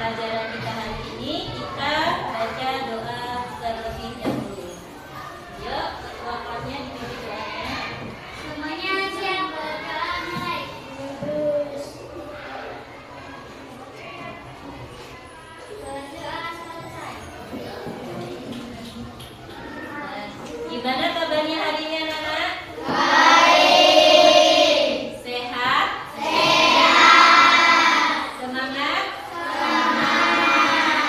pelajaran kita hari ini, kita baca doa terlebih dahulu. Yuk, waktunya dipimpin doanya. Semuanya siap berdoa mulai. Berdoa selesai. Gimana kabarnya hari ini anak-anak? Baik. Sehat? Sehat. Semangat? Semangat.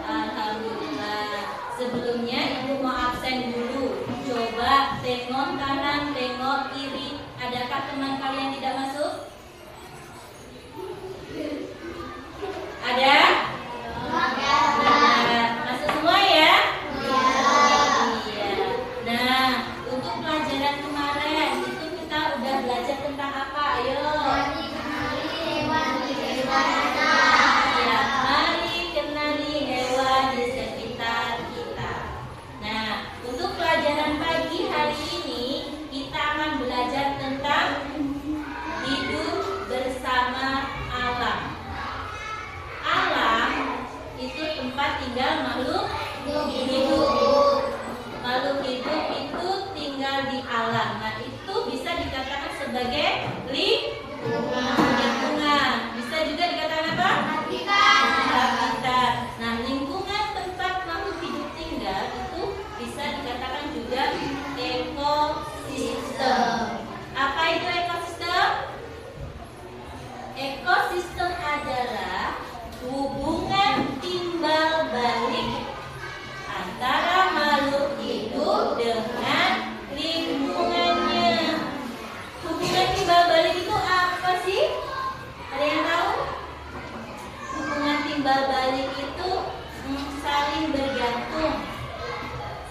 Alhamdulillah. Sebelumnya ibu mau absen dulu. Coba tengok kanan, tengok kiri. Adakah teman kalian tidak masuk? Ada? Nah, masuk semua ya? Iya. Nah, untuk pelajaran kemarin itu kita udah belajar tentang apa? Ayo. Ya, mari kenali hewan di sekitar kita. Nah, untuk pelajaran pagi hari ini kita akan belajar tentang hidup bersama alam. Alam itu tempat tinggal makhluk hidup. Makhluk hidup itu tinggal di alam. Nah, itu bisa dikatakan sebagai lingkungan. Bisa juga dikatakan apa? Habitat. Nah, lingkungan tempat makhluk hidup tinggal itu bisa dikatakan juga ekosistem. Apa itu ekosistem? Ekosistem adalah hubungan timbal balik antara makhluk hidup dengan lingkungannya. Hubungan timbal balik itu apa sih? Ada yang tahu? Hubungan timbal balik itu saling bergantung,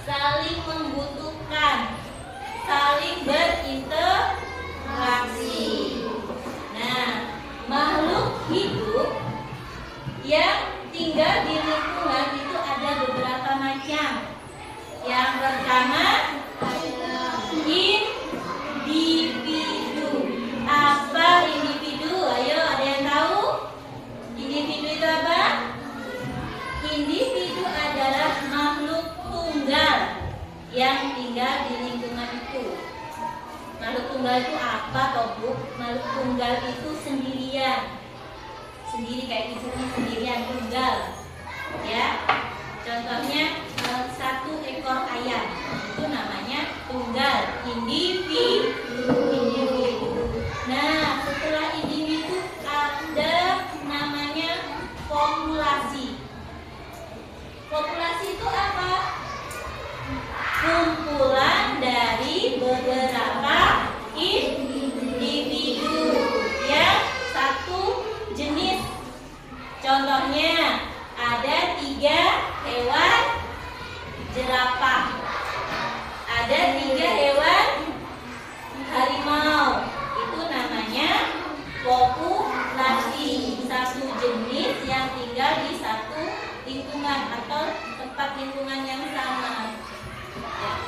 saling membutuhkan, saling berinteraksi. Nah, makhluk hidup yang tinggal di lingkungan itu ada beberapa macam. Yang pertama, individu. Apa individu? Ayo, ada yang tahu? Individu itu apa? Individu adalah makhluk tunggal yang tinggal di lingkungan itu. Makhluk tunggal itu apa toh Bu? Makhluk tunggal itu sendirian. Sendiri kayak ibunya sendirian, tunggal. Ya. Contohnya satu ekor ayam. Itu namanya tunggal, individu. Nah, setelah individu ada namanya populasi. Populasi itu apa? Kumpulan dari beberapa individu yang satu jenis. Contohnya ada 3 hewan jerapah, ada 3 hewan harimau. Itu namanya populasi, satu jenis yang tinggal di satu lingkungan atau tempat lingkungan yang sama. Ya.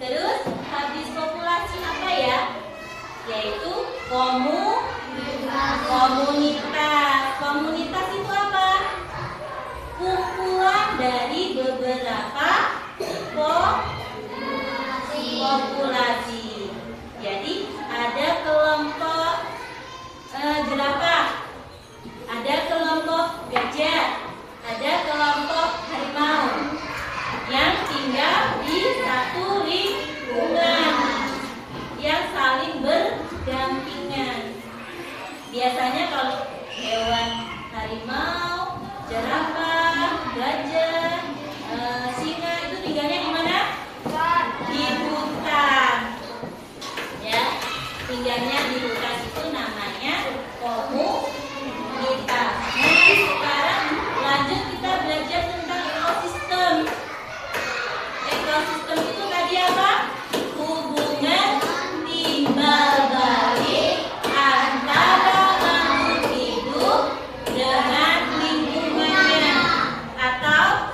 Terus habis populasi apa ya? Yaitu komunitas. Komunitas itu apa? Kumpulan dari beberapa populasi. Jadi ada kelompok jerapah, ada kelompok gajah, ada kelompok harimau yang tinggal di satu lingkungan yang saling berdampingan. Biasanya kalau hewan harimau, jerapah, gajah, singa itu tinggalnya di mana? Di hutan. Ya, tinggalnya di hutan itu namanya komunitas. Nah, sekarang lanjut kita belajar tentang ekosistem. Ekosistem itu tadi apa? Hubungan timbal balik antara makhluk hidup dengan lingkungannya atau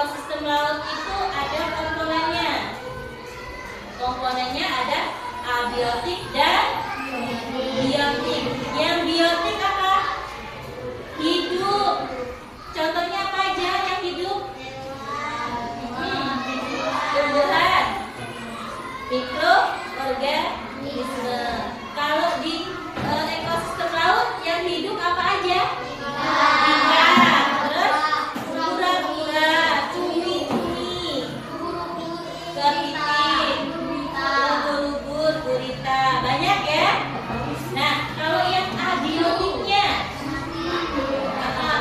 ekosistem laut itu ada komponennya. Komponennya ada abiotik dan biotik. Yang biotik apa? Hidup. Contohnya apa aja yang hidup? Tumbuhan, mikroorganisme. Kalau di ekosistem laut yang hidup apa aja? Ikan, terus kura-kura, cumi-cumi, kepiting, ubur-ubur, gurita, banyak ya. Nah, kalau yang abiotiknya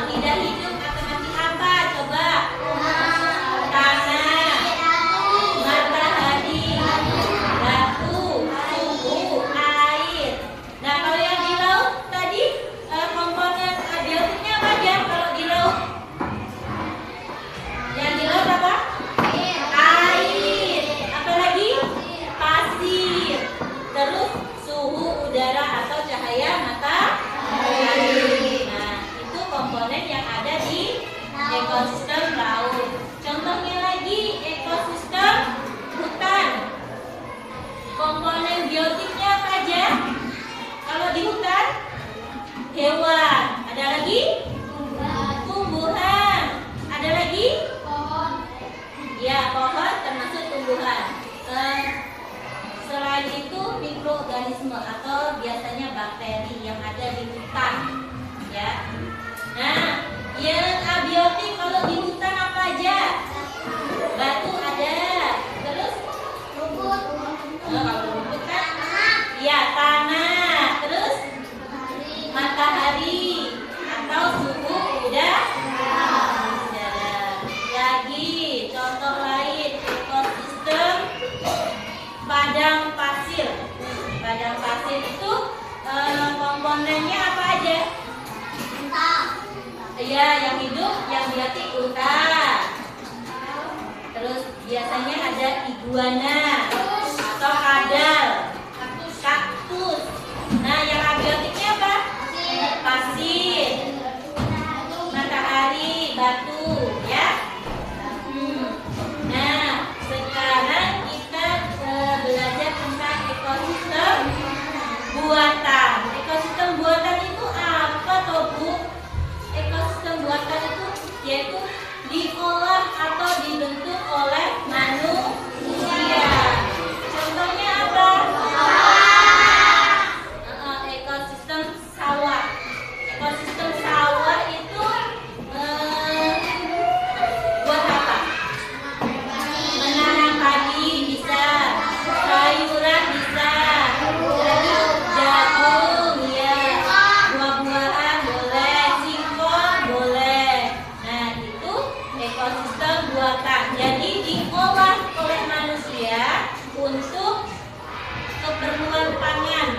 tidak hidup atau mati apa? Coba. Tanah, matahari, batu, suhu, air. Nah, kalau yang di laut tadi komponen abiotiknya apa aja kalau di laut? Yang di laut apa? Air. Apa lagi? Pasir. Terus suhu udara atau cahaya matahari. Nah, itu komponen yang ada di ekosistem laut. Contohnya lagi ekosistem hutan. Komponen biotiknya apa aja? Kalau di hutan, hewan. Ada lagi? Tumbuhan. Ada lagi? Ya, pohon termasuk tumbuhan. Selain itu mikroorganisme atau biasanya bakteri yang ada di hutan. Ya. Nah, yang abiotik kalau di hutan apa aja? Batu ada. Terus kalau rumput kan? Ya, tanah. Terus matahari atau suhu udara. Lagi contoh lain ekosistem padang pasir. Padang pasir itu komponennya apa aja? Ya, yang hidup, yang biotik unta. Terus biasanya ada iguana atau kadal, kaktus. Nah, yang abiotiknya apa? Pasir, matahari, batu, ya. Nah, sekarang kita belajar tentang ekosistem buatan. Ekosistem buatan itu apa toh, Bu? Ekosistem buatan itu yaitu diolah atau dibentuk oleh manusia. Contohnya apa? Ekosistem sawah. Ekosistem sawah itu buat apa? Menanam padi bisa, sayuran bisa, jadi jagung ya, buah-buahan boleh, singkong boleh. Nah, itu ekosistem buatan. Jadi diolah oleh manusia untuk keperluan pangan.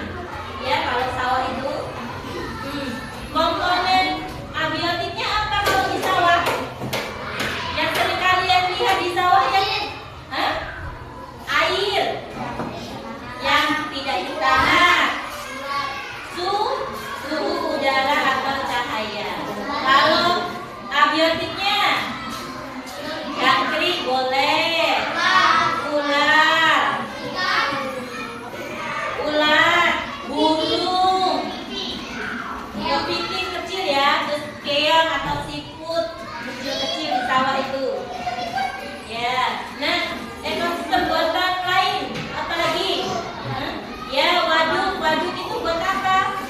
Ya, kalau sawah itu. Komponen abiotiknya apa kalau di sawah? Yang sering kalian lihat di sawah yang air yang tidak di tanah, suhu udara atau cahaya. Kalau abiotiknya jangkrik boleh, ular, burung, kepiting kecil ya, terus keong atau siput kecil-kecil di sawah itu. Ya, nah ekosistem buatan lain apa lagi? Ya, waduk itu buat apa?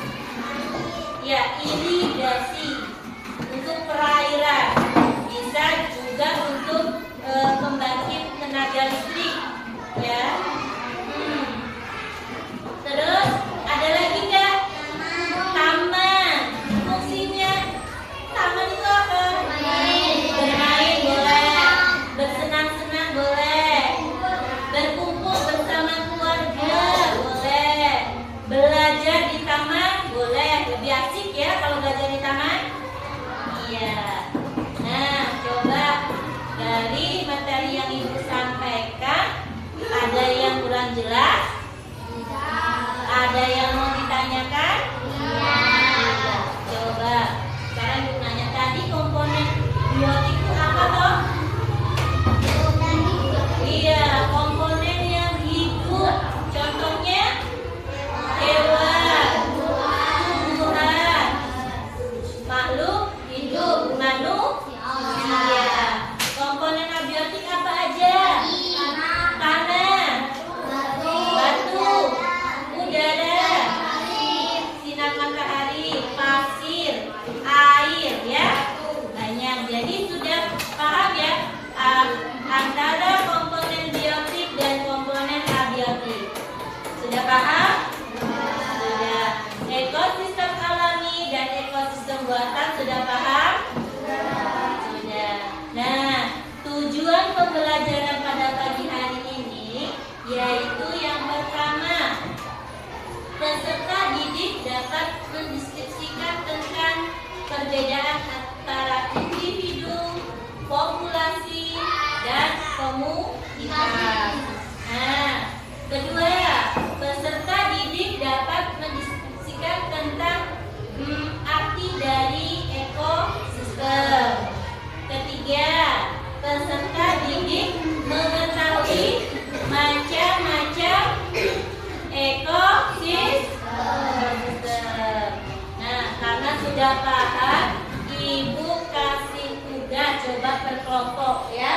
Ya, irigasi untuk perairan. Bisa juga untuk pembangkit tenaga listrik. Ya. Terus ada lagi nggak? Taman. Fungsinya taman itu apa? Bermain boleh, bersenang-senang boleh, berkumpul bersama keluarga boleh, belajar di taman boleh. Lebih asik ya kalau belajar di taman. Iya. Nah, coba dari materi yang Ibu sampaikan, ada yang kurang jelas? Ada yang mau ditanyakan? Iya. Coba sekarang Ibu nanya tadi komponen biotik itu apa toh? Nah, jadi sudah paham ya antara komponen biotik dan komponen abiotik. Sudah paham? Sudah. Ekosistem alami dan ekosistem buatan sudah paham? Sudah. Nah, tujuan pembelajaran pada pagi hari ini yaitu yang pertama, peserta didik dapat mendeskripsikan tentang perbedaan antara individu, populasi, dan komunitas. Nah, kedua, peserta didik dapat mendiskusikan tentang arti dari ekosistem. Ketiga, peserta didik mengetahui macam-macam ekosistem. Nah, karena sudah paham, Ibu kasih tugas coba berkelompok ya.